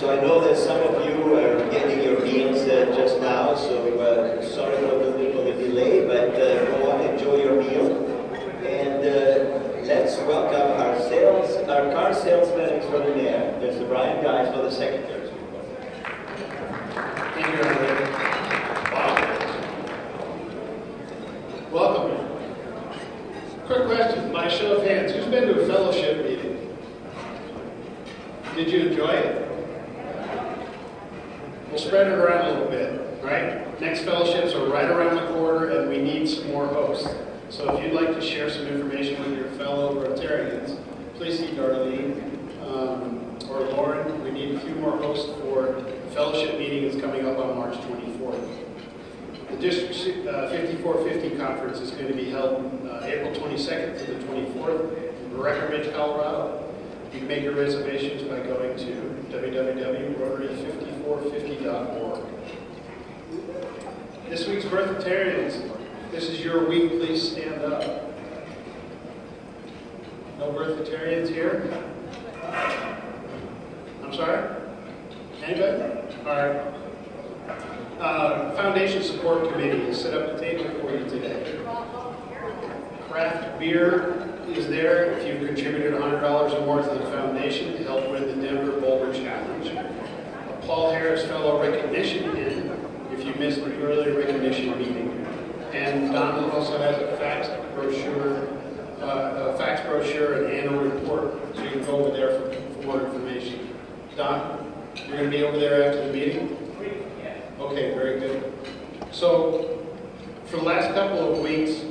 So I know that some of you are getting your meals just now, so sorry for the delay, but go on, enjoy your meal. And let's welcome our car salesman extraordinaire. Mr. Brian Guys for the secretary. Thank you, Andrew. Wow. Welcome. Quick question, by show of hands, who's been to a fellowship meeting? Did you enjoy it? We'll spread it around a little bit, right? Next fellowships are right around the corner, and we need some more hosts. So if you'd like to share some information with your fellow Rotarians, please see Darlene or Lauren. We need a few more hosts for the fellowship meeting that's coming up on March 24th. The District 5450 conference is going to be held April 22nd to the 24th in Breckenridge, Colorado. You can make your reservations by going to www.rotary5450.org. This week's Birthitarians, this is your week, please stand up. No Birthitarians here? I'm sorry? Anybody? All right. Foundation Support Committee has set up a table for you today. Craft beer is there if you've contributed $100 or more to the foundation to help win the Denver Boulder Challenge. A Paul Harris Fellow Recognition Pin if you missed the early recognition meeting. And Don also has a fax brochure and annual report, so you can go over there for more information. Don, you're going to be over there after the meeting? Okay, very good. So, for the last couple of weeks,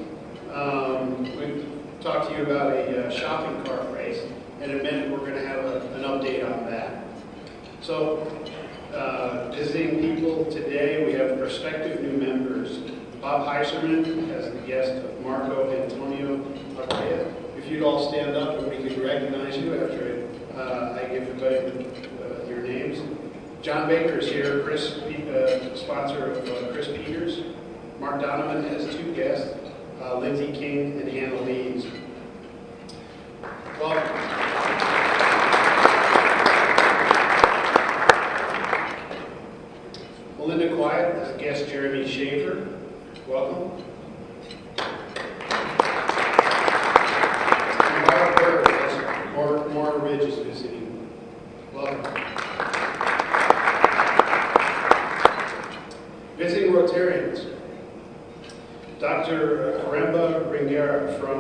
we've talked to you about a shopping cart race, and in a minute we're going to have an update on that. So, visiting people today, we have prospective new members. Bob Heiserman as the guest of Marco Antonio Artea. If you'd all stand up and we can recognize you after I give everybody your names. John Baker is here, sponsor of Chris Peters. Mark Donovan has two guests, Lindsay King and Hannah Lees. Welcome. Melinda Quiet has a guest, Jeremy Schaefer. Welcome. And Mark Bird has more Ridge is visiting. Welcome. Visiting Rotarians. Dr. Karemba Ringera from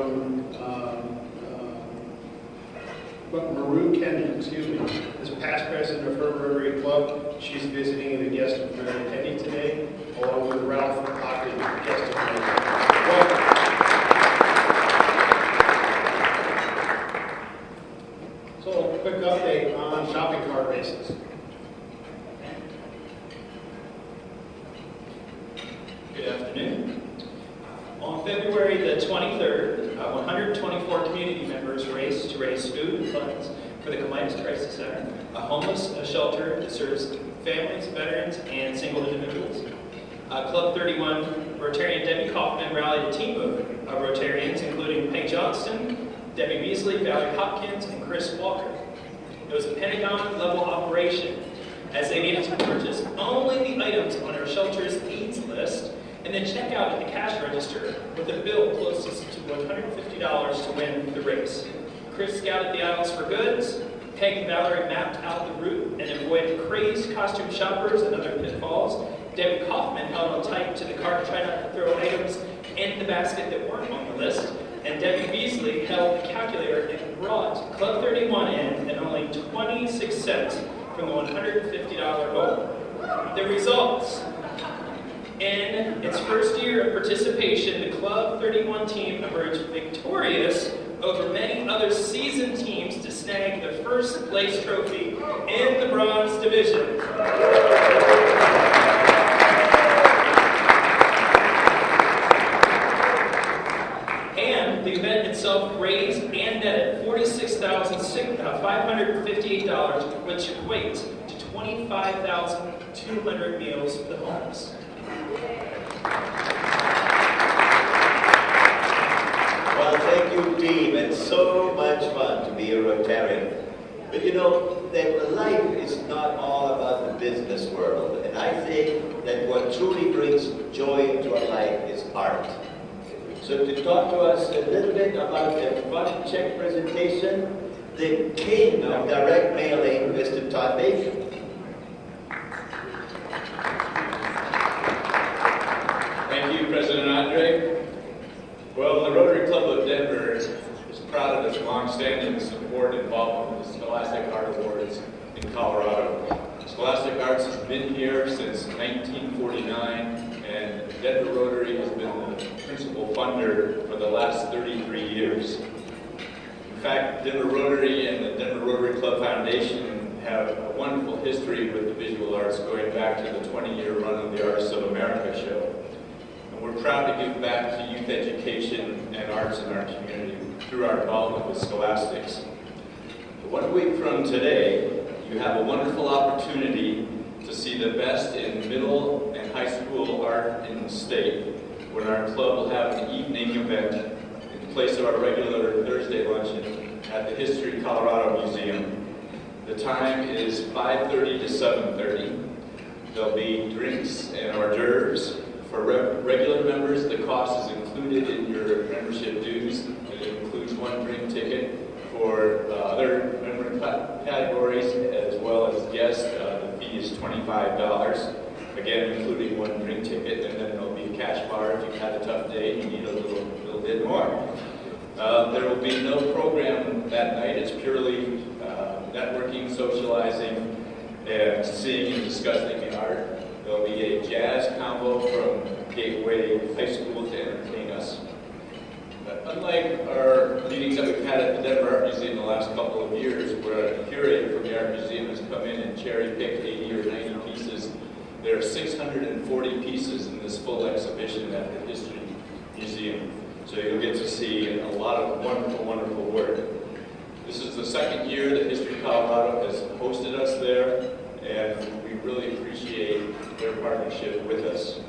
Maru, Kenya, is past president of her Rotary Club. She's visiting and a guest of Mary Penny today, along with Ralph Lockett, guest of Mary. Welcome. So, a quick update on shopping cart races. Good afternoon. On February the 23rd, 124 community members raced to raise food and funds for the Colitis Crisis Center, a homeless shelter that serves families, veterans, and single individuals. Club 31 Rotarian Debbie Kaufman rallied a team of Rotarians, including Peg Johnston, Debbie Beasley, Valerie Hopkins, and Chris Walker. It was a Pentagon-level operation, as they needed to purchase only the items on our shelter's needs list and then check out at the cash register with a bill closest to $150 to win the race. Chris scouted the aisles for goods, Peg and Valerie mapped out the route and avoided crazed costume shoppers and other pitfalls. Debbie Kaufman held on tight to the cart to try not to throw items in the basket that weren't on the list. And Debbie Beasley held the calculator and brought Club 31 in at only 26 cents from the $150 goal. The results. In its first year of participation, the Club 31 team emerged victorious over many other seasoned teams to snag the first place trophy in the bronze division. And the event itself raised and netted $46,558, which equates to 25,200 meals for the homeless. Well, thank you, team. It's so much fun to be a Rotarian. But you know, that life is not all about the business world. And I think that what truly brings joy into our life is art. So to talk to us a little bit about the fun check presentation, the king of direct mailing, Mr. Todd Baker. Thank you, President Andre. Well, the Rotary Club of Denver is proud of its long-standing support and involvement with the Scholastic Art Awards in Colorado. Scholastic Arts has been here since 1949, and Denver Rotary has been the principal funder for the last 33 years. In fact, Denver Rotary and the Denver Rotary Club Foundation have a wonderful history with the visual arts going back to the 20-year run of the Artists of America show. And we're proud to give back to youth education and arts in our community through our involvement with Scholastics. 1 week from today, you have a wonderful opportunity to see the best in middle and high school art in the state, when our club will have an evening event in place of our regular Thursday luncheon at the History Colorado Museum. The time is 5:30 to 7:30. There'll be drinks and hors d'oeuvres. For regular members, the cost is included in your membership dues. It includes 1 drink ticket. For other member categories, as well as guests, the fee is $25. Again, including 1 drink ticket, and then there'll be a cash bar if you've had a tough day and you need a little bit more. There will be no program that night. It's purely networking, socializing, and seeing and discussing the art. There'll be a jazz combo from Gateway High School to entertain us. Unlike our meetings that we've had at the Denver Art Museum the last couple of years, where a curator from the Art Museum has come in and cherry-picked 80 or 90 pieces, there are 640 pieces in this full exhibition at the History Museum. So you'll get to see a lot of wonderful, wonderful work. This is the 2nd year that History Colorado has hosted us there, and we really appreciate their partnership with us.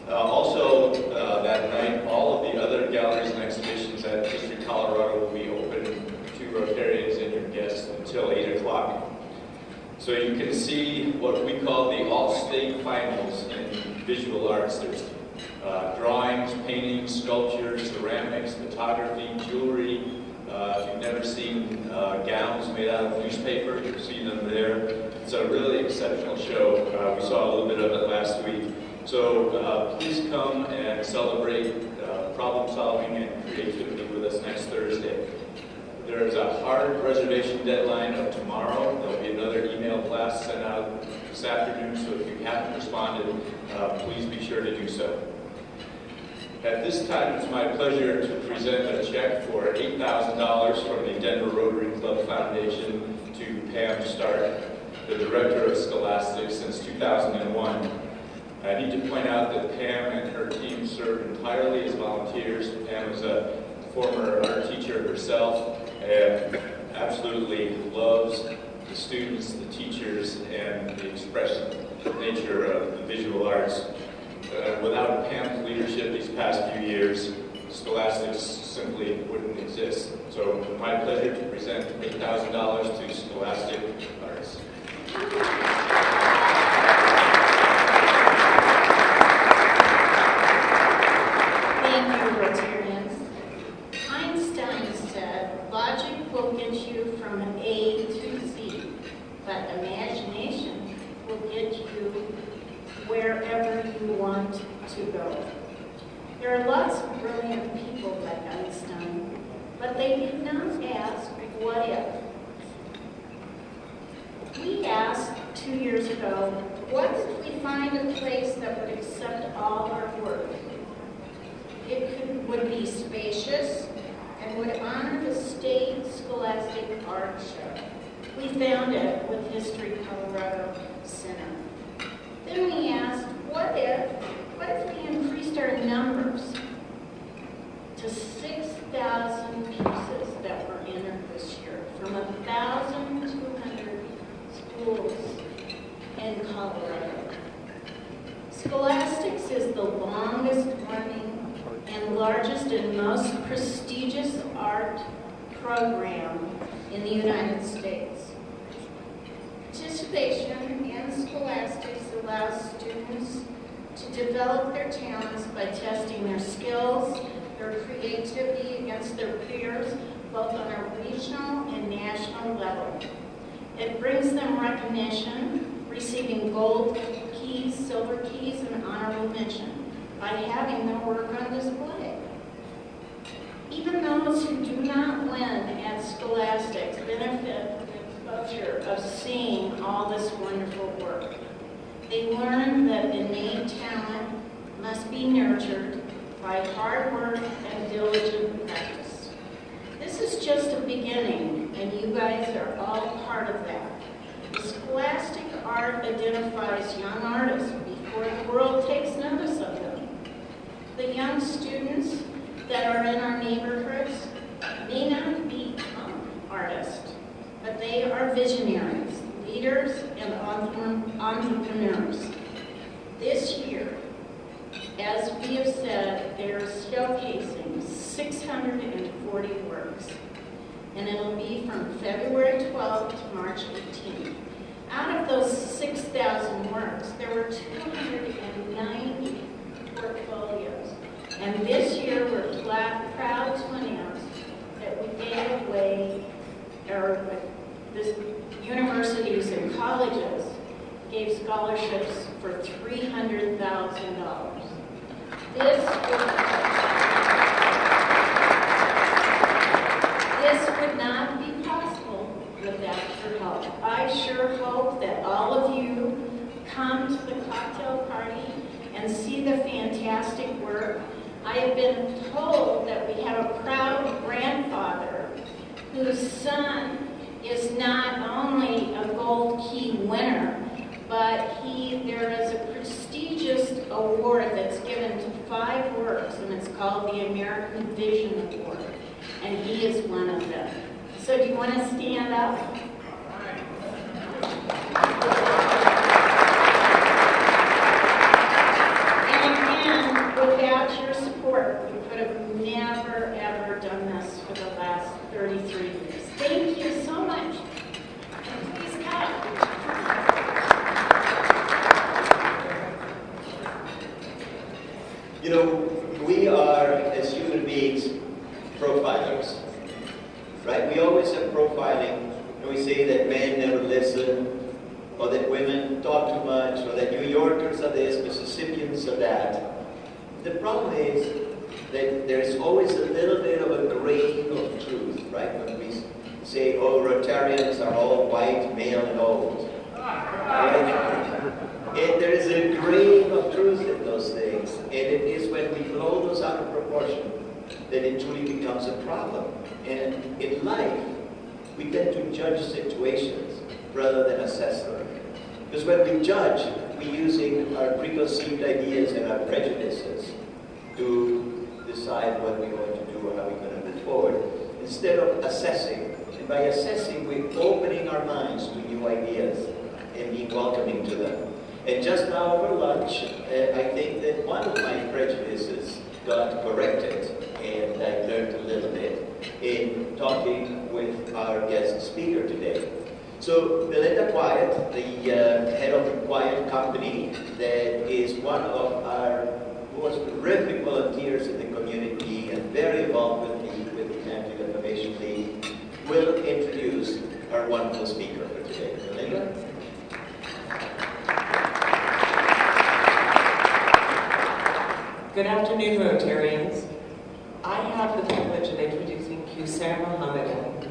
Also, that night, all of the other galleries and exhibitions at History Colorado will be open to Rotarians and your guests until 8 o'clock. So you can see what we call the all-state finals in visual arts. There's drawings, paintings, sculptures, ceramics, photography, jewelry. If you've never seen gowns made out of newspaper, you'll see them there. It's a really exceptional show. We saw a little bit of it last week. So please come and celebrate problem solving and creativity with us next Thursday. There's a hard reservation deadline of tomorrow. There'll be another email blast sent out this afternoon, so if you haven't responded, please be sure to do so. At this time, it's my pleasure to present a check for $8,000 from the Denver Rotary Club Foundation to Pam Stark, the Director of Scholastics since 2001. I need to point out that Pam and her team serve entirely as volunteers. Pam is a former art teacher herself and absolutely loves the students, the teachers, and the expressive nature of the visual arts. Without Pam's leadership these past few years, Scholastics simply wouldn't exist. So my pleasure to present $8,000 to Scholastic Arts. Will get you from A to Z, but imagination will get you wherever you want to go. There are lots of brilliant people like Einstein, but they did not ask, what if? We asked 2 years ago, what if we find a place that would accept all our work? It would be spacious, and would honor the state Scholastic Art Show. We found it with History Colorado Center. Then we asked, what if we increased our numbers to 6,000 pieces that were entered this year from 1,200 schools in Colorado. Scholastics is the longest running and largest and most prestigious art program in the United States. Participation in scholastics allows students to develop their talents by testing their skills, their creativity against their peers, both on a regional and national level. It brings them recognition, receiving gold keys, silver keys, and honorable mention by having their work on display. Even those who do not win at scholastics benefit from the exposure of seeing all this wonderful work. They learn that innate talent must be nurtured by hard work and diligent practice. This is just a beginning, and you guys are all part of that. The scholastic art identifies young artists before the world takes notice of them. The young students that are in our neighborhoods may not become artists, but they are visionaries, leaders, and entrepreneurs. This year, as we have said, they're showcasing 640 works, and it'll be from February 12th to March 18th. Out of those 6,000 works, there were 290 portfolios. And this year, we're proud to announce that we gave away, or this universities and colleges gave scholarships for $300,000. This would not be possible without your help. I sure hope that all of you come to the cocktail party and see the fantastic work. I have been told that we have a proud grandfather whose son is not only a gold key winner, but there is a prestigious award that's given to 5 works, and it's called the American Vision Award, and he is one of them. So do you want to stand up? And without your support, we could have never, ever done this for the last 33 years. Thank you so much. And please come. You know, we are, as human beings, profilers, right? We always have profiling, and we say that men never listen, or that women talk too much, or that New Yorkers are this, Mississippians are that. The problem is that there's always a little bit of a grain of truth, right? When we say, oh, Rotarians are all white, male, and old. Right? And there is a grain of truth in those things. And it is when we blow those out of proportion that it truly becomes a problem. And in life, we tend to judge situations rather than assess them. Because when we judge, we're using our preconceived ideas and our prejudices to decide what we're going to do or how we're going to move forward, instead of assessing. And by assessing, we're opening our minds to new ideas and being welcoming to them. And just now over lunch, I think that one of my prejudices got corrected, and I learned a little bit in talking with our guest speaker today. So Belinda Quiet, the head of the Quiet Company, that is one of our most terrific volunteers in the community and very involved with the Anti-Defamation League, will introduce our wonderful speaker for today. Belinda? Good afternoon, Rotarians. I have the privilege of introducing Qusayr Mohammed.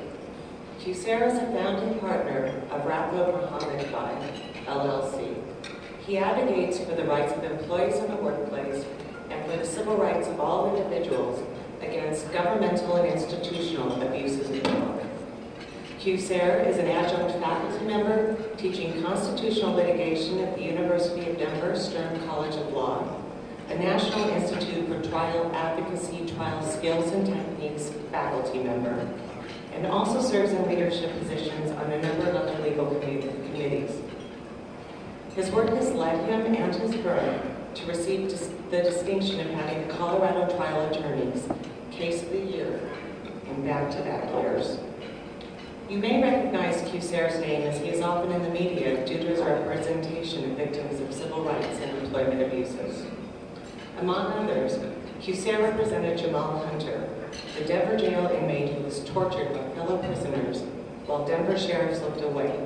Qusayr is a founding partner of Raqqa Mohammed LLC. He advocates for the rights of employees in the workplace and for the civil rights of all individuals against governmental and institutional abuses of power. Qusayr is an adjunct faculty member teaching constitutional litigation at the University of Denver Stern College of Law, a National Institute for Trial Advocacy, Trial Skills and Techniques faculty member, and also serves in leadership positions on a number of other legal committees. His work has led him and his firm to receive the distinction of having the Colorado Trial Attorneys Case of the Year in back-to-back years. You may recognize QSAR's name as he is often in the media due to his representation of victims of civil rights and employment abuses. Among others, QSAR represented Jamal Hunter, the Denver jail inmate who was tortured by fellow prisoners while Denver sheriffs looked away,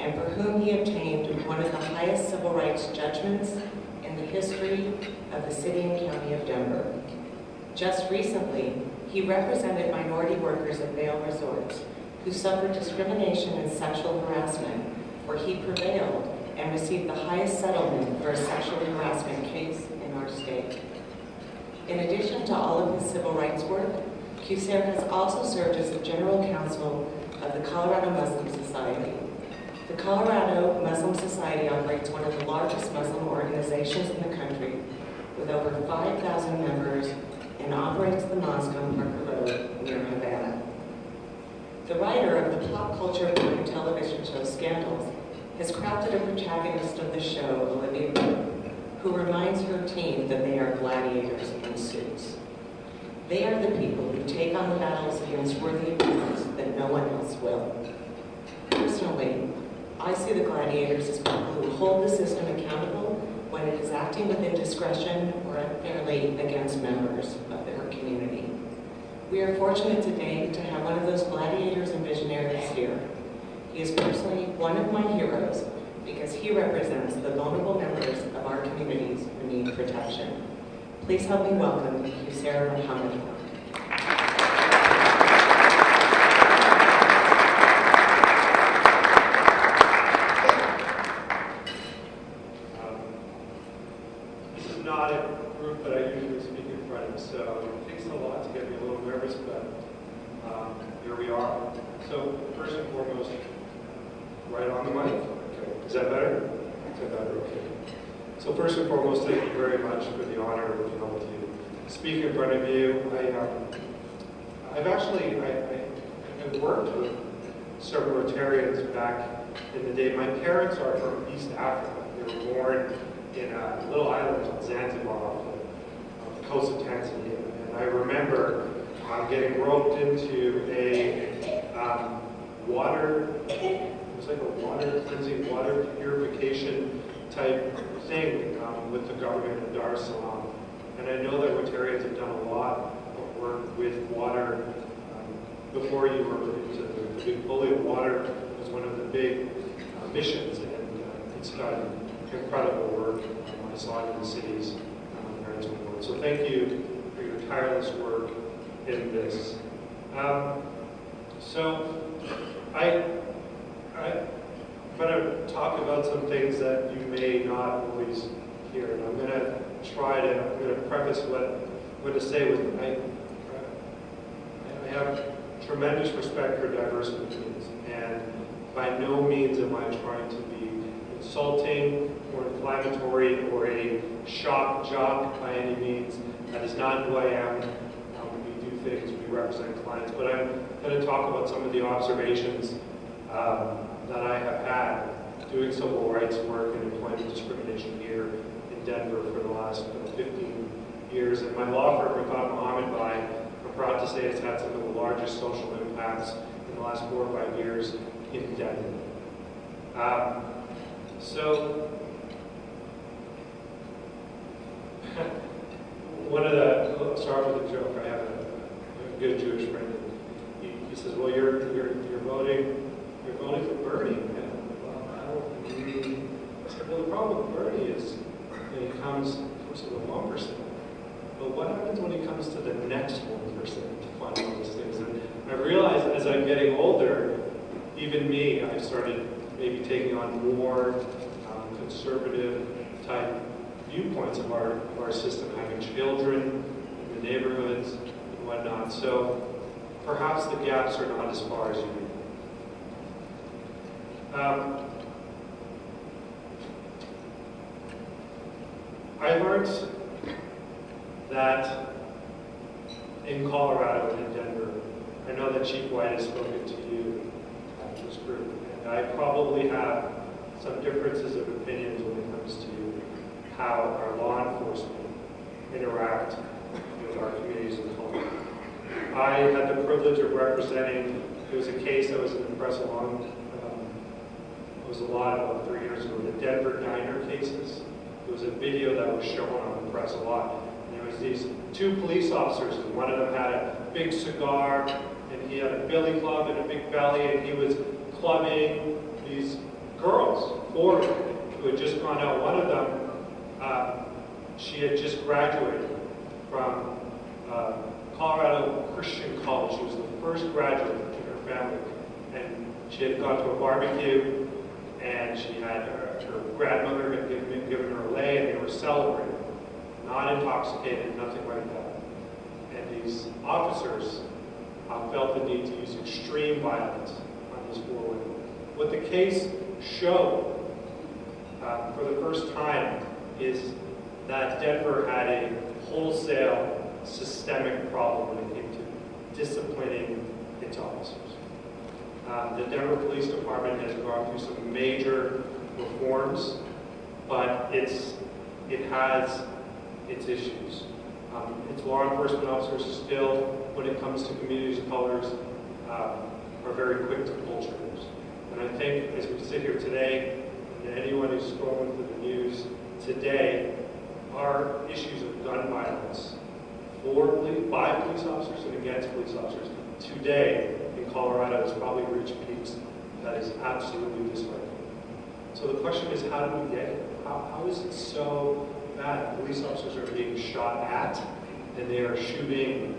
and for whom he obtained one of the highest civil rights judgments in the history of the city and county of Denver. Just recently, he represented minority workers at Vail Resorts who suffered discrimination and sexual harassment, where he prevailed and received the highest settlement for a sexual harassment case in our state. In addition to all of his civil rights work, QSAR has also served as the General Counsel of the Colorado Muslim Society. The Colorado Muslim Society operates one of the largest Muslim organizations in the country, with over 5,000 members, and operates the mosque on Parker Road near Havana. The writer of the pop culture crime television show Scandals has crafted a protagonist of the show, Olivia Pope, who reminds her team that they are gladiators in suits. They are the people who take on the battles against worthy opponents that no one else will. Personally, I see the gladiators as people who hold the system accountable when it is acting within discretion or unfairly against members of their community. We are fortunate today to have one of those gladiators and visionaries here. He is personally one of my heroes because he represents the vulnerable members of our communities who need protection. Please help me welcome QSAR Muhammad. This is not a group that I usually speak in front of, so it takes a lot to get me a little nervous, but here we are. So first and foremost, right on the mic. Okay. Is that better? Is that better? Okay. So first and foremost, thank you very much for the honor of being able to speak in front of you. I've worked with several Rotarians back in the day. My parents are from East Africa. They were born in a little island called Zanzibar off the coast of Tanzania. And I remember getting roped into a water, it was like a water cleansing, water purification type thing with the government of Dar es Salaam. And I know that Rotarians have done a lot of work with water. Before you were into the big bully of water was one of the big missions, and it's done incredible work. I saw it in the cities my parents were born. So thank you for your tireless work in this. So I'm going to talk about some things that you may not always hear, and I'm going to preface what I'm going to say with I have tremendous respect for diverse opinions, and by no means am I trying to be insulting or inflammatory or a shock jock by any means. That is not who I am. We do things, we represent clients, but I'm going to talk about some of the observations that I have had doing civil rights work and employment discrimination here in Denver for the last 15 years. And my law firm, Muhammad, I'm proud to say, has had some of the largest social impacts in the last 4 or 5 years in Denver. I'll start with a joke. I have a good Jewish friend. He says, "Well, you're voting for Bernie." I said, "Well, the problem with Bernie is that he comes to the 1%. But what happens when he comes to the next 1% to fund all those things?" And I realized as I'm getting older, even me, I've started maybe taking on more conservative type viewpoints of our system, having children in the neighborhoods and whatnot. So perhaps the gaps are not as far as you think. I learned that in Colorado and in Denver, I know that Chief White has spoken to you at this group, and I probably have some differences of opinions when it comes to how our law enforcement interact with our communities in Colorado. I had the privilege of representing, there was a case that was in the press a it was a lot about 3 years ago, the Denver diner cases. There was a video that was shown on the press a lot. And there was these 2 police officers, and one of them had a big cigar, and he had a billy club and a big belly, and he was clubbing these girls, 4 of them, who had just gone out. One of them, she had just graduated from Colorado Christian College. She was the first graduate in her family. And she had gone to a barbecue, and she had her grandmother had given her a lei, and they were celebrating. Not intoxicated, nothing like that. And these officers felt the need to use extreme violence on these 4 women. What the case showed for the first time is that Denver had a wholesale systemic problem when it came to disciplining its officers. The Denver Police Department has gone through some major reforms, but it has its issues. Its law enforcement officers still, when it comes to communities of colors, are very quick to pull triggers. And I think as we sit here today, and anyone who's scrolling through the news today, our issues of gun violence by police officers and against police officers today in Colorado has probably reached peaks that is absolutely disheartening. So the question is, how do we get here? How is it so bad? Police officers are being shot at, and they are shooting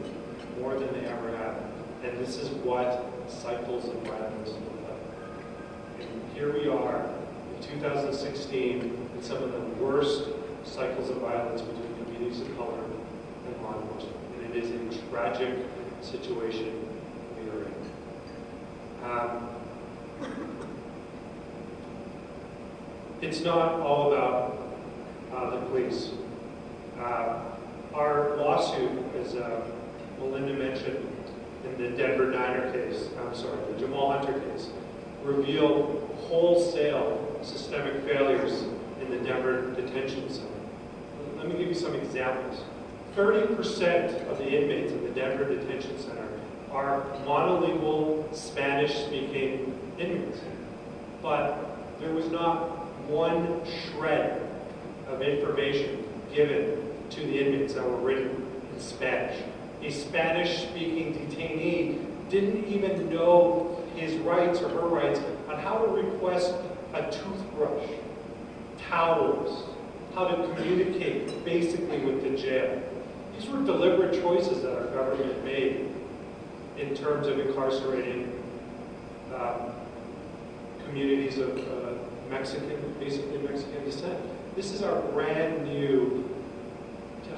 more than they ever have. And this is what cycles of violence look like. And here we are in 2016 in some of the worst cycles of violence between communities of color and law enforcement. And it is a tragic situation we are in. It's not all about the police. Our lawsuit, as Melinda mentioned, in the Denver diner case, the Jamal Hunter case, revealed wholesale systemic failures in the Denver detention center. Let me give you some examples. 30% of the inmates in the Denver detention center are monolingual Spanish-speaking inmates. But there was not one shred of information given to the inmates that were written in Spanish. A Spanish-speaking detainee didn't even know his rights or her rights on how to request a toothbrush, towels, how to communicate basically with the jail. These were deliberate choices that our government made in terms of incarcerating communities of basically Mexican descent. This is our brand new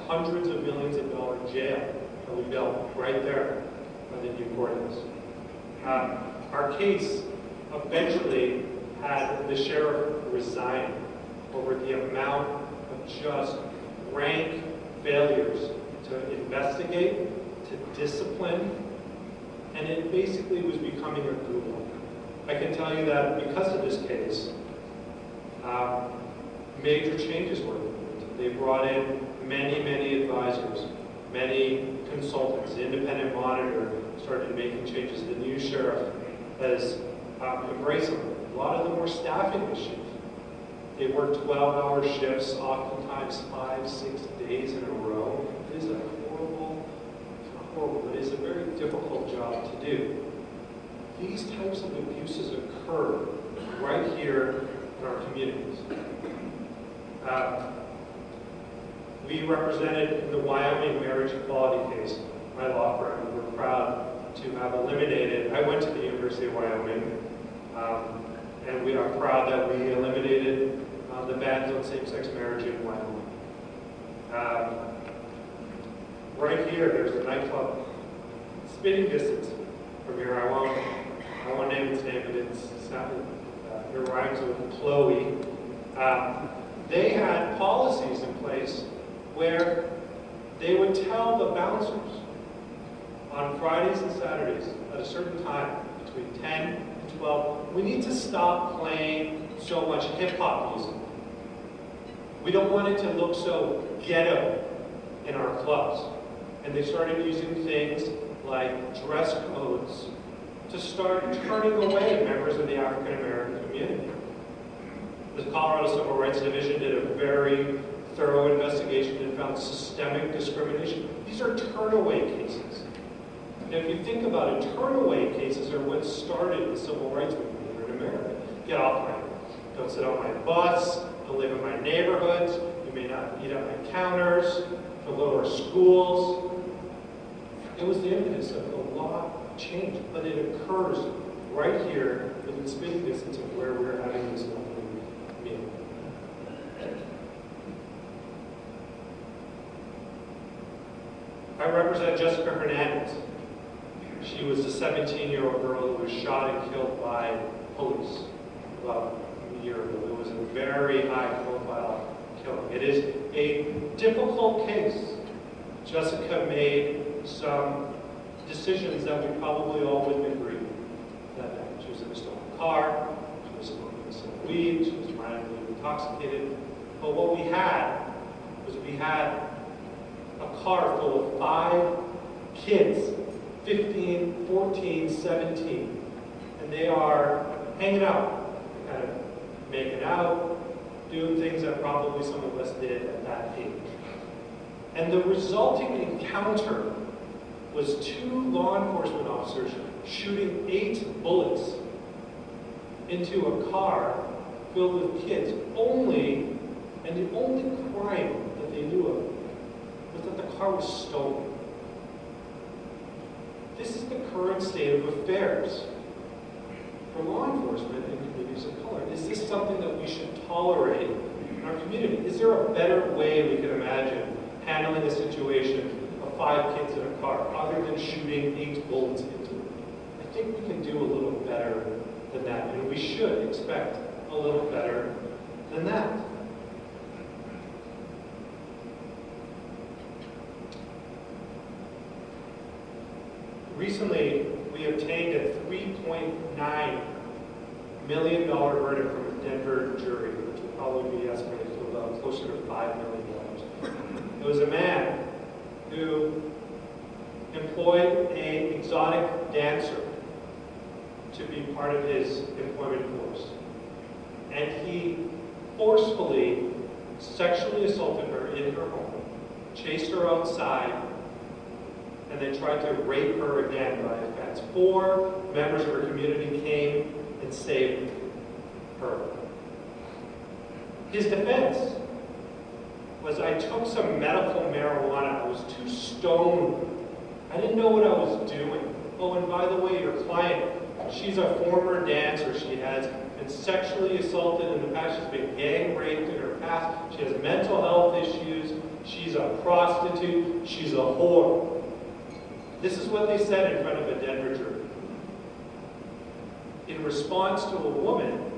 hundreds of millions of dollar jail that we built right there by the new courthouse. Our case eventually had the sheriff resign over the amount of just rank failures to investigate, to discipline, and it basically was becoming a gulag. I can tell you that because of this case, major changes were implemented. They brought in many advisors, many consultants. The independent monitor started making changes. The new sheriff has embraced them. A lot of them were staffing issues. They work 12-hour shifts, oftentimes 5-6 days in a row. It is a horrible, it is a very difficult job to do. These types of abuses occur right here in our communities. We represented in the Wyoming marriage equality case, my law firm, and we're proud to have eliminated, I went to the University of Wyoming, and we are proud that we eliminated the bans on same-sex marriage in Wyoming. Right here, there's a nightclub, spitting distance from here. I won't name its name, but it rhymes with Chloe. They had policies in place where they would tell the bouncers on Fridays and Saturdays at a certain time, between 10 and 12, we need to stop playing so much hip-hop music. We don't want it to look so ghetto in our clubs. And they started using things like dress codes to start turning away members of the African American community. The Colorado Civil Rights Division did a very thorough investigation and found systemic discrimination. These are turnaway cases. And if you think about it, turnaway cases are what started the civil rights movement here in America. Get off my, don't sit on my bus, don't live in my neighborhoods, you may not eat at my counters, don't go to our schools. It was the impetus of the law change, but it occurs right here within spitting distance of where we're having this lovely meal. I represent Jessica Hernandez. She was a 17-year-old girl who was shot and killed by police about a year ago. It was a very high-profile killing. It is a difficult case. Jessica made some decisions that we probably all would agree that she was in a stolen car, she was smoking some weed, she was mildly intoxicated. But what we had was a car full of 5 kids, 15, 14, 17, and they are hanging out, kind of making out, doing things that probably some of us did at that age. And the resulting encounter was 2 law enforcement officers shooting 8 bullets into a car filled with kids. And the only crime that they knew of was that the car was stolen. This is the current state of affairs for law enforcement in communities of color. Is this something that we should tolerate in our community? Is there a better way we can imagine handling a situation of 5 kids in a car other than shooting 8 bullets into it? I think we can do a little better than that, and we should expect a little better than that. Recently, we obtained a $3.9 million verdict from a Denver jury, which will probably be estimated to about closer to $5 million. It was a man who employed an exotic dancer to be part of his employment force. And he forcefully sexually assaulted her in her home, chased her outside, and then tried to rape her again by a fence. 4 members of her community came and saved her. His defense was, I took some medical marijuana. I was too stoned. I didn't know what I was doing. Oh, and by the way, your client, she's a former dancer. She has been sexually assaulted in the past. She's been gang raped in her past. She has mental health issues. She's a prostitute. She's a whore. This is what they said in front of a Denver jury. In response to a woman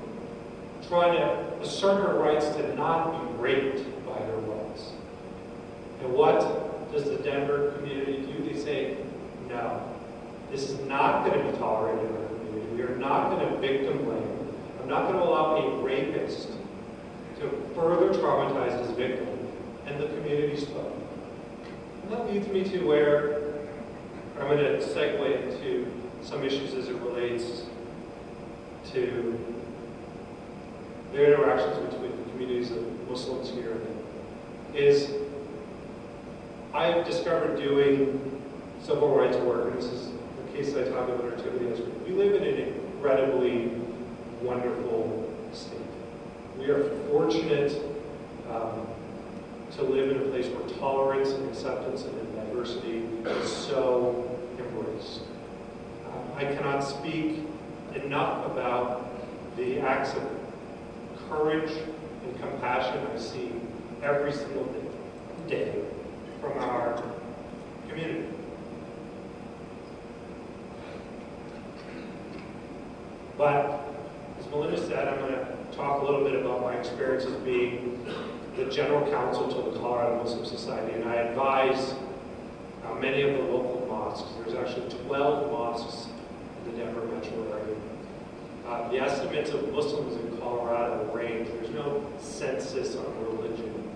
trying to assert her rights to not be raped by her boss. And what does the Denver community do? They say, no, this is not going to be tolerated in our community. We are not going to victim blame. I'm not going to allow a rapist to further traumatize his victim. And the community spoke. And that leads me to where I'm going to segue into some issues as it relates to the interactions between the communities of Muslims here. Is I've discovered doing civil rights work, and this is the case I talked about Rotary yesterday. We live in an incredibly wonderful state. We are fortunate to live in a place where tolerance and acceptance and diversity is so embraced. I cannot speak enough about the acts of courage and compassion I see every single day from our community. But, as Melinda said, I'm going to talk a little bit about my experiences being the general counsel to the Colorado Muslim Society, and I advise many of the local mosques. There's actually 12 mosques in the Denver metro area. The estimates of Muslims in Colorado range. There's no census on religion.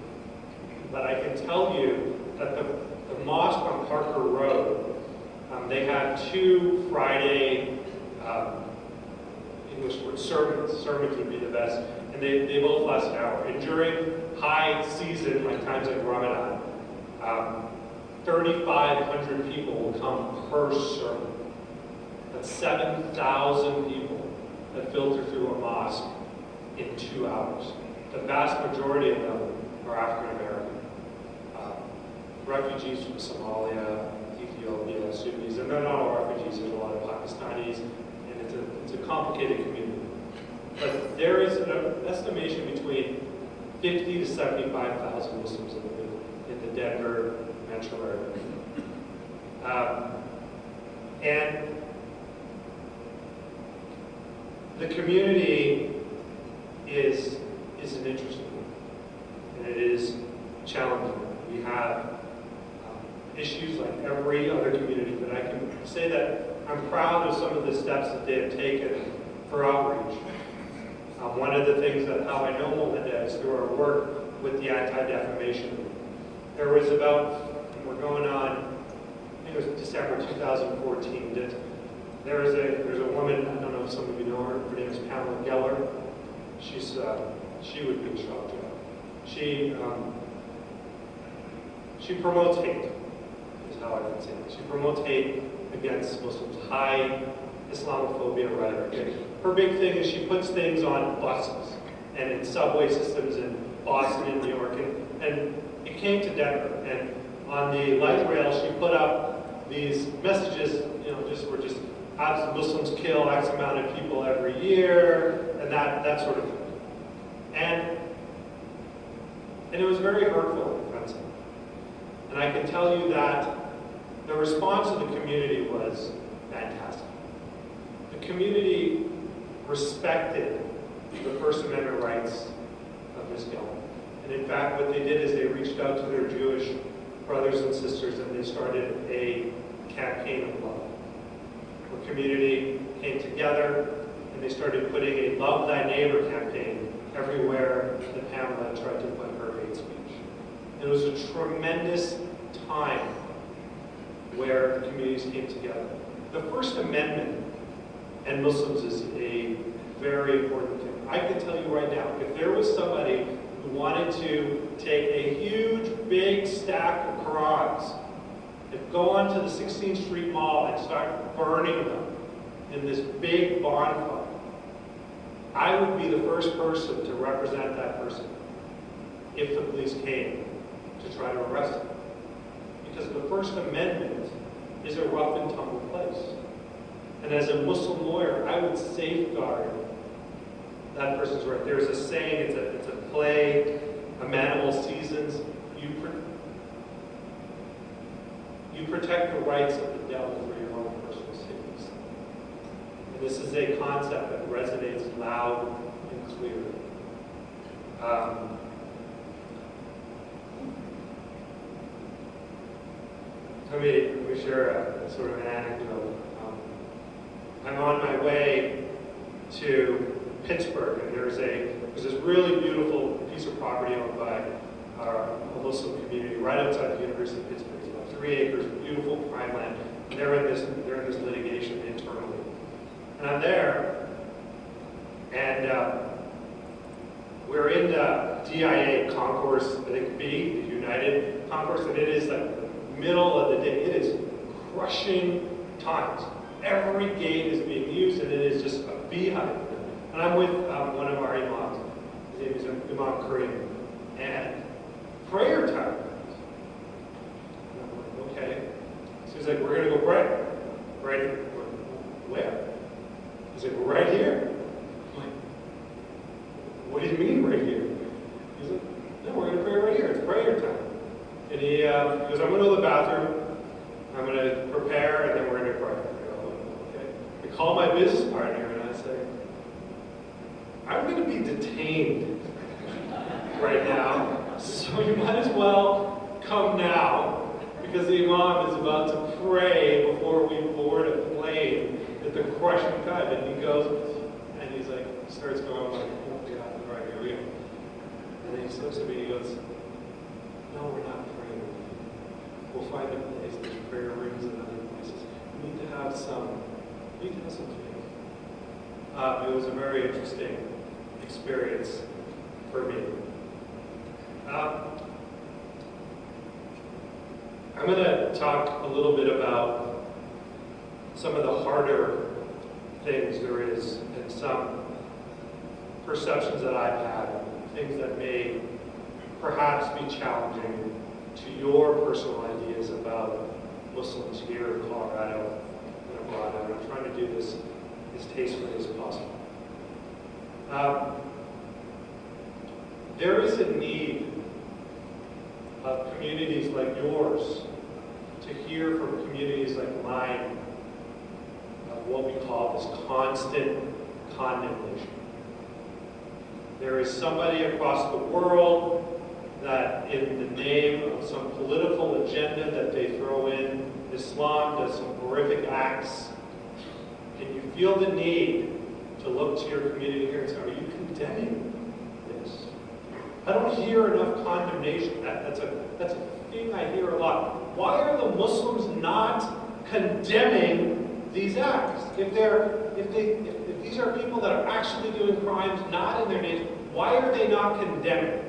But I can tell you that the mosque on Parker Road, they had 2 Friday English word sermons sermons would be the best. And they both last an hour. And during high season, like times like Ramadan, 3,500 people will come per sermon. That's 7,000 people that filter through a mosque in 2 hours. The vast majority of them are African American. Refugees from Somalia, Ethiopia, Sudanese, and they're not all refugees. There's a lot of Pakistanis, and it's a complicated community. But there is an estimation between 50 to 75,000 Muslims in the Denver metro area. And the community is an interesting one, and it is challenging. We have issues like every other community, but I can say that I'm proud of some of the steps that they have taken for outreach. One of the things that how I know Melinda is through our work with the anti-defamation. There was we're going on, I think it was December 2014, there's a woman, I don't know if some of you know her name is Pamela Geller. She would be a shock job. She promotes hate, is how I would say it. She promotes hate against Muslims, high Islamophobia rhetoric. Her big thing is she puts things on buses and in subway systems in Boston and New York, and it came to Denver. And on the light rail, she put up these messages, we're just Muslims kill X amount of people every year, and that sort of thing. And it was very hurtful and offensive. And I can tell you that the response of the community was fantastic. The community respected the First Amendment rights of Ms. Geller. And in fact, what they did is they reached out to their Jewish brothers and sisters, and they started a campaign of love. The community came together, and they started putting a Love Thy Neighbor campaign everywhere that Pamela tried to put her hate speech. It was a tremendous time where the communities came together. The First Amendment and Muslims is a very important thing. I can tell you right now, if there was somebody who wanted to take a huge, big stack of Qurans and go onto the 16th Street Mall and start burning them in this big bonfire, I would be the first person to represent that person if the police came to try to arrest him. Because the First Amendment is a rough and tumble place. And as a Muslim lawyer, I would safeguard that person's right. There's a saying, it's a play, a Manimal Seasons, you protect the rights of the devil for your own personal safety. And this is a concept that resonates loud and clear. Let me share a sort of an anecdote. I'm on my way to Pittsburgh, and there's this really beautiful piece of property owned by a Muslim community right outside the University of Pittsburgh. It's about 3 acres, beautiful prime land. And they're in this litigation internally. And I'm there, and we're in the DIA concourse, I think B, the United concourse, and it is like the middle of the day. It is crushing times. Every gate is being used, and it is just a beehive. And I'm with one of our imams. His name is Imam Kareem. And prayer time. And I'm like, okay. So he's like, we're going to go pray. Right? Where? He's like, right here. I'm like, what do you mean right here? He's like, no, we're going to pray right here. It's prayer time. And he goes, I'm going to go to the bathroom. I'm going to prepare, and then we're going to pray. I call my business partner and I say, I'm going to be detained right now, so you might as well come now, because the imam is about to pray before we board a plane at the crushing time. And he goes, and he's like, starts going like, oh God, right, here we go. And then he looks at me and he goes, no, we're not praying. We'll find a place, there's prayer rooms and other places. We need to have some faith. It was a very interesting experience for me. I'm going to talk a little bit about some of the harder things there is and some perceptions that I've had, things that may perhaps be challenging to your personal ideas about Muslims here in Colorado and abroad. And I'm trying to do this as tastefully as possible. There is a need of communities like yours to hear from communities like mine of what we call this constant condemnation. There is somebody across the world that in the name of some political agenda that they throw in, Islam does some horrific acts, and you feel the need to look to your community here and say, are you condemning this? I don't hear enough condemnation. That's a thing I hear a lot. Why are the Muslims not condemning these acts? If these are people that are actually doing crimes not in their names, why are they not condemning?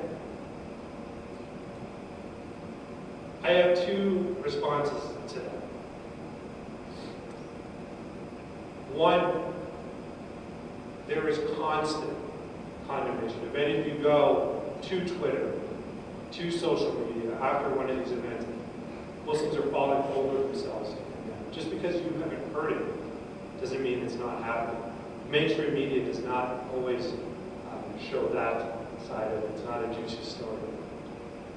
I have two responses to that. One, there is constant condemnation. If any of you go to Twitter, to social media after one of these events, Muslims are falling over themselves. Just because you haven't heard it doesn't mean it's not happening. Mainstream media does not always show that side of it. It's not a juicy story.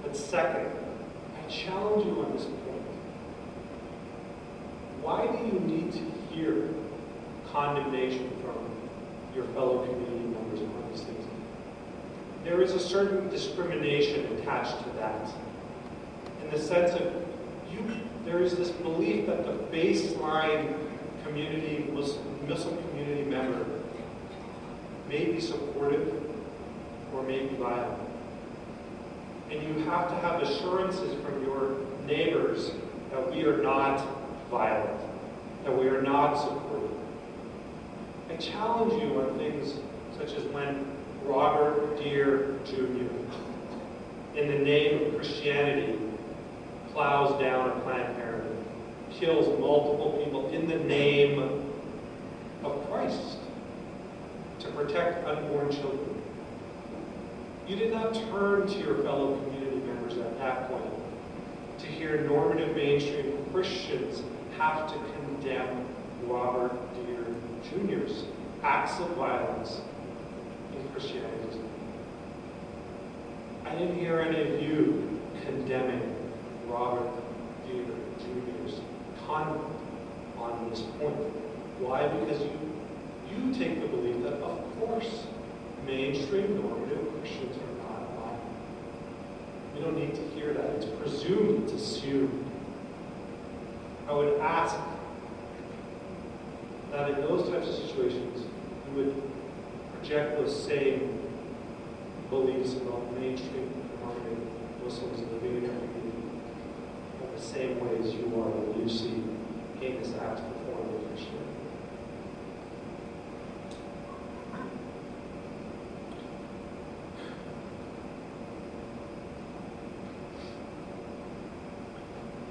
But second, I challenge you on this point. Why do you need to hear condemnation from your fellow community members on these things? There is a certain discrimination attached to that. In the sense of, there is this belief that the baseline community, Muslim community member may be supportive or may be violent. And you have to have assurances from your neighbors that we are not violent, that we are not supportive. I challenge you on things such as when Robert Deere Jr., in the name of Christianity, plows down a Planned Parenthood, kills multiple people in the name of Christ to protect unborn children. You did not turn to your fellow community members at that point to hear normative mainstream Christians have to condemn Robert Deere Jr.'s acts of violence in Christianity. I didn't hear any of you condemning Robert Deere Jr.'s conduct on this point. Why? Because you take the belief that, of course, mainstream normative Christians are not violent. We don't need to hear that. It's presumed, it's assumed. I would ask that in those types of situations, you would project those same beliefs about mainstream normative Muslims living in your community in the same ways you are when you see heinous acts performed in Christianity.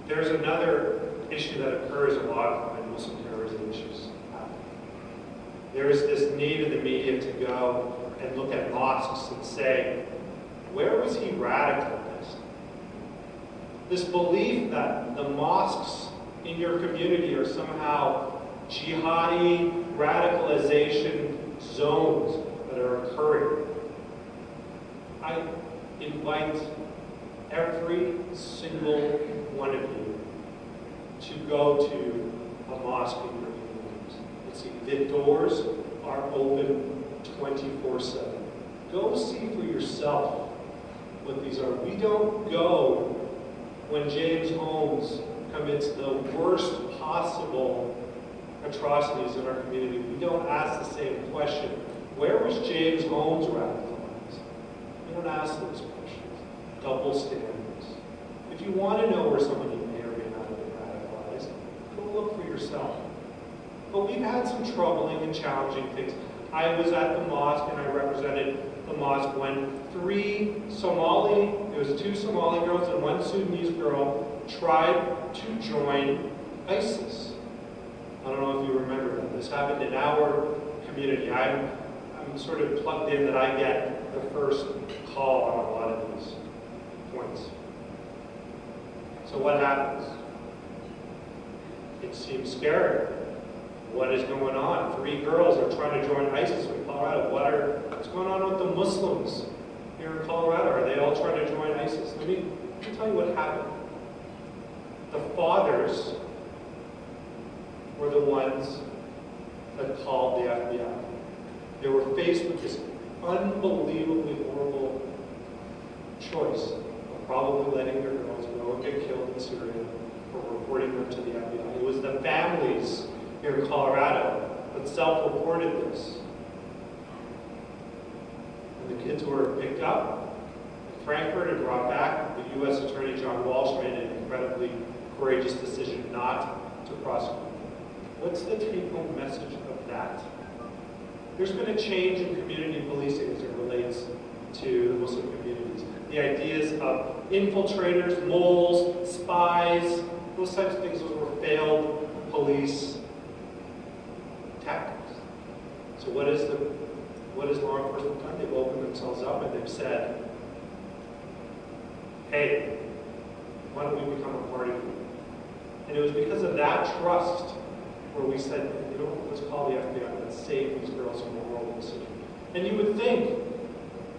There's another issue that occurs a lot when Muslim terrorism issues happen. There is this need in the media to go and look at mosques and say, where was he radicalized? This belief that the mosques in your community are somehow jihadi radicalization zones that are occurring. I invite every single one of you to go to a mosque in your communities. Let's see, the doors are open 24/7. Go see for yourself what these are. We don't go when James Holmes commits the worst possible atrocities in our community. We don't ask the same question. Where was James Holmes radicalized? We don't ask those questions. Double standards. If you want to know where somebody may or may not have been radicalized, go look for yourself. But we've had some troubling and challenging things. I was at the mosque and I represented the mosque when there was 2 Somali girls and 1 Sudanese girl tried to join ISIS. I don't know if you remember that. This happened in our community. I'm sort of plugged in that I get the first call on a lot of these points. So what happens? It seems scary. What is going on? 3 girls are trying to join ISIS in Colorado. What's going on with the Muslims here in Colorado? Are they all trying to join ISIS? Let me tell you what happened. The fathers were the ones that called the FBI. They were faced with this unbelievably horrible choice of probably letting their girls go and get killed in Syria or reporting them to the FBI. It was the families here in Colorado that self-reported this. And the kids were picked up in Frankfurt and brought back. The U.S. Attorney John Walsh made an incredibly courageous decision not to prosecute. What's the take-home message of that? There's been a change in community policing as it relates to the Muslim communities. The ideas of infiltrators, moles, spies, those types of things, those were failed police tactics. So what has law enforcement done? They've opened themselves up and they've said, hey, why don't we become a part of you? And it was because of that trust where we said, you know, let's call the FBI, let's save these girls from a horrible decision. And you would think,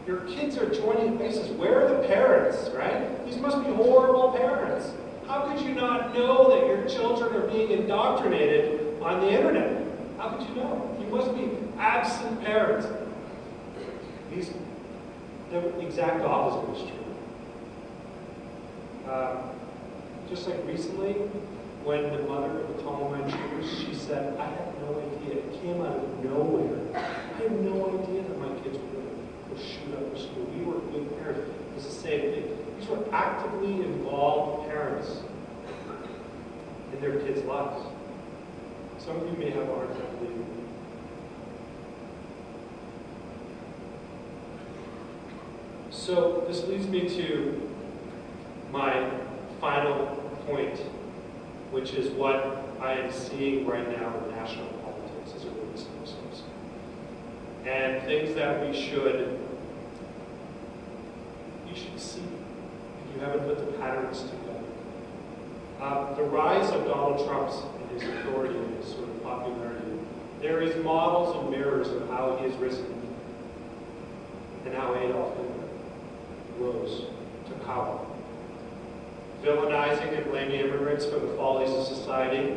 your kids are joining ISIS. Where are the parents, right? These must be horrible parents. How could you not know that your children are being indoctrinated on the internet? How could you know? You must be absent parents. The exact opposite is true. Just like recently, when the mother of the Columbine shooters, she said, I had no idea. It came out of nowhere. I had no idea that my kids were going to shoot up the school. We were good parents. It was the same thing. These were actively involved parents in their kids' lives. Some of you may have a hard time believing it. So this leads me to my final point, which is what I am seeing right now in national politics as it relates to Muslims. And things that you should see if you haven't put the patterns together. The rise of Donald Trump's and his authority and his sort of popularity. There is models and mirrors of how he has risen and how Adolf Hitler rose to power. Villainizing and blaming immigrants for the follies of society,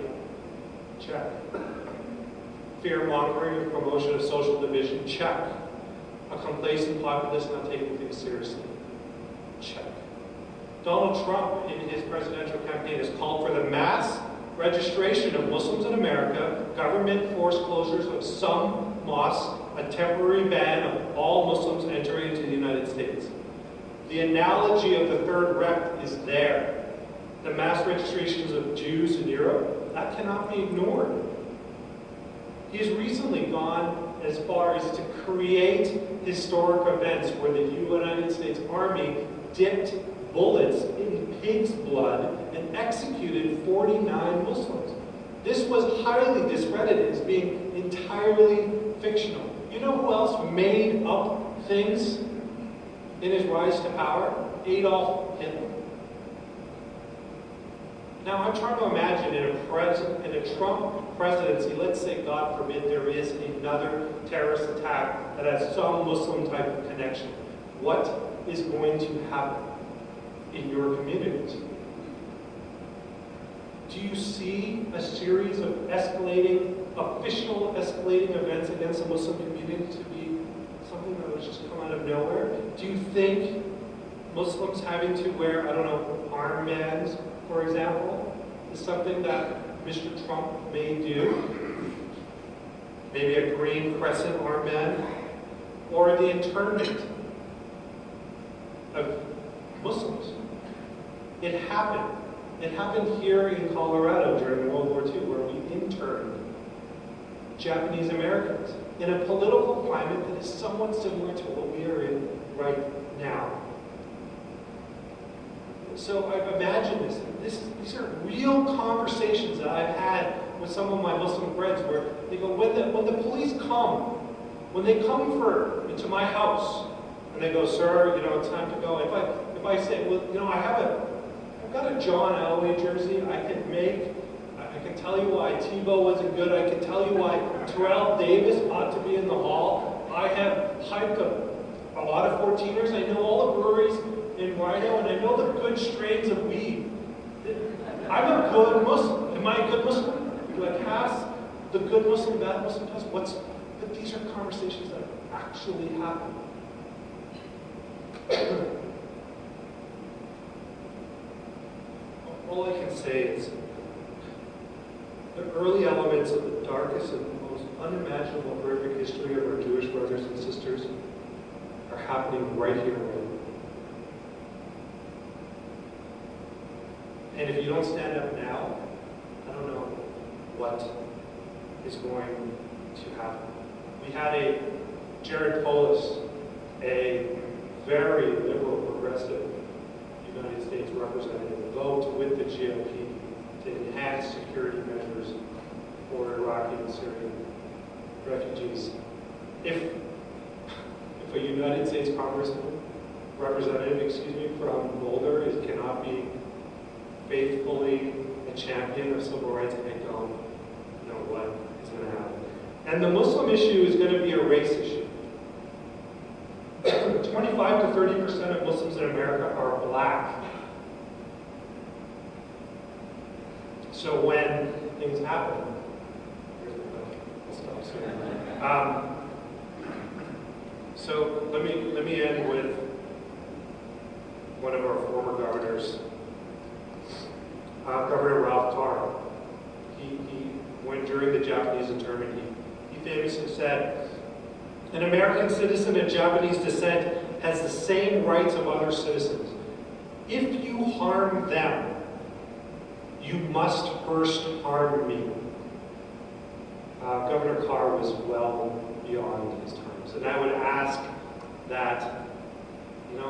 check. Fear-mongering and promotion of social division, check. A complacent populace not taking things seriously, check. Donald Trump, in his presidential campaign, has called for the mass registration of Muslims in America, government forced closures of some mosques, a temporary ban of all Muslims entering into the United States. The analogy of the Third Reich is there. The mass registrations of Jews in Europe, that cannot be ignored. He has recently gone as far as to create historic events where the United States Army dipped bullets in pig's blood and executed 49 Muslims. This was highly discredited as being entirely fictional. You know who else made up things in his rise to power? Adolf Hitler. Now I'm trying to imagine in a Trump presidency, let's say, God forbid, there is another terrorist attack that has some Muslim type of connection. What is going to happen in your communities? Do you see a series of official escalating events against the Muslim community to be something that was just come out of nowhere? Do you think Muslims having to wear, I don't know, armbands, for example, is something that Mr. Trump may do? Maybe a green crescent armband? Or the internment of Muslims? It happened. It happened here in Colorado during World War II, where we interned Japanese Americans in a political climate that is somewhat similar to what we are in right now. So I imagine these are real conversations that I've had with some of my Muslim friends where they go, when the police come, when they come into my house, and they go, sir, it's time to go. If I say, well, I've got a John Elway jersey, I can tell you why Tebow wasn't good. I can tell you why Terrell Davis ought to be in the Hall. I have hyped a lot of 14ers. I know all the breweries in Rhino, and I know the good strains of weed. I'm a good Muslim. Am I a good Muslim? Do I pass the good Muslim, bad Muslim test? But these are conversations that actually happen. All I can say is the early elements of the darkest and most unimaginable horrific history of our Jewish brothers and sisters are happening right here, right now. And if you don't stand up now, I don't know what is going to happen. We had Jared Polis, a very liberal, progressive United States representative, vote with the GOP to enhance security measures for Iraqi and Syrian refugees. If a United States representative from Boulder cannot be faithfully a champion of civil rights, I don't know what is going to happen. And the Muslim issue is going to be a race issue. 25 to 30% of Muslims in America are black. So when things happen, I'll stop soon. So let me end with one of our former governors, Governor Ralph Tarr. When during the Japanese internment, he famously said, "An American citizen of Japanese descent has the same rights of other citizens. If you harm them, you must first harm me." Governor Carr was well beyond his terms. And I would ask that,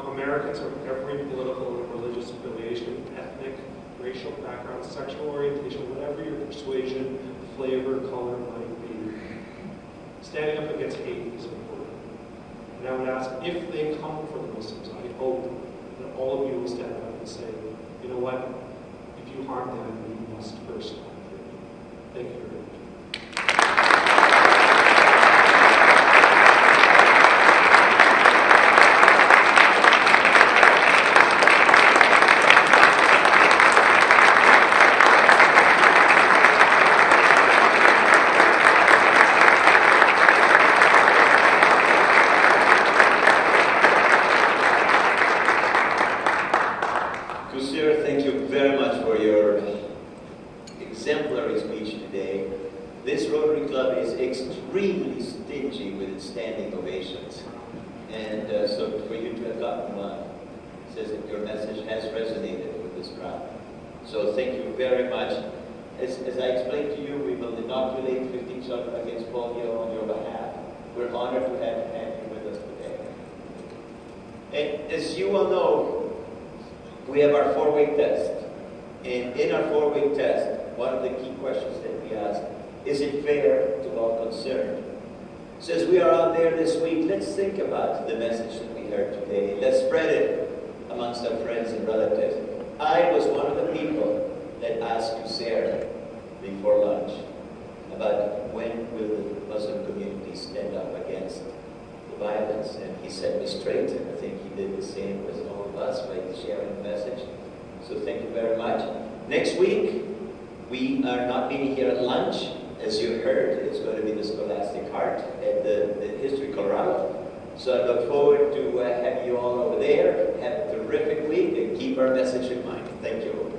Americans from every political and religious affiliation, ethnic, racial background, sexual orientation, whatever your persuasion, flavor, color might be, standing up against hate is important. And I would ask, if they come for the Muslims, I hope that all of you will stand up and say, you know what? If you harm them, you must first harm them. Thank you very much. Thank you very much for your exemplary speech today. This Rotary Club is extremely stingy with its standing ovations. And so for you to have gotten one says that your message has resonated with this crowd. So thank you very much. As I explained to you, we will inoculate 15 children against polio on your behalf. We're honored to have you with us today. And as you all know, we have our 4-week test. And in our 4-week test, one of the key questions that we ask, is it fair to all concerned? So as we are out there this week, let's think about the message that we heard today. Let's spread it amongst our friends and relatives. I was one of the people that asked Sarah before lunch about when will the Muslim community stand up against the violence, and he set me straight, and I think he did the same with all of us by sharing the message. So thank you very much. Next week, we are not meeting here at lunch. As you heard, it's going to be the Scholastic Heart at the History Colorado. So I look forward to having you all over there. Have a terrific week and keep our message in mind. Thank you.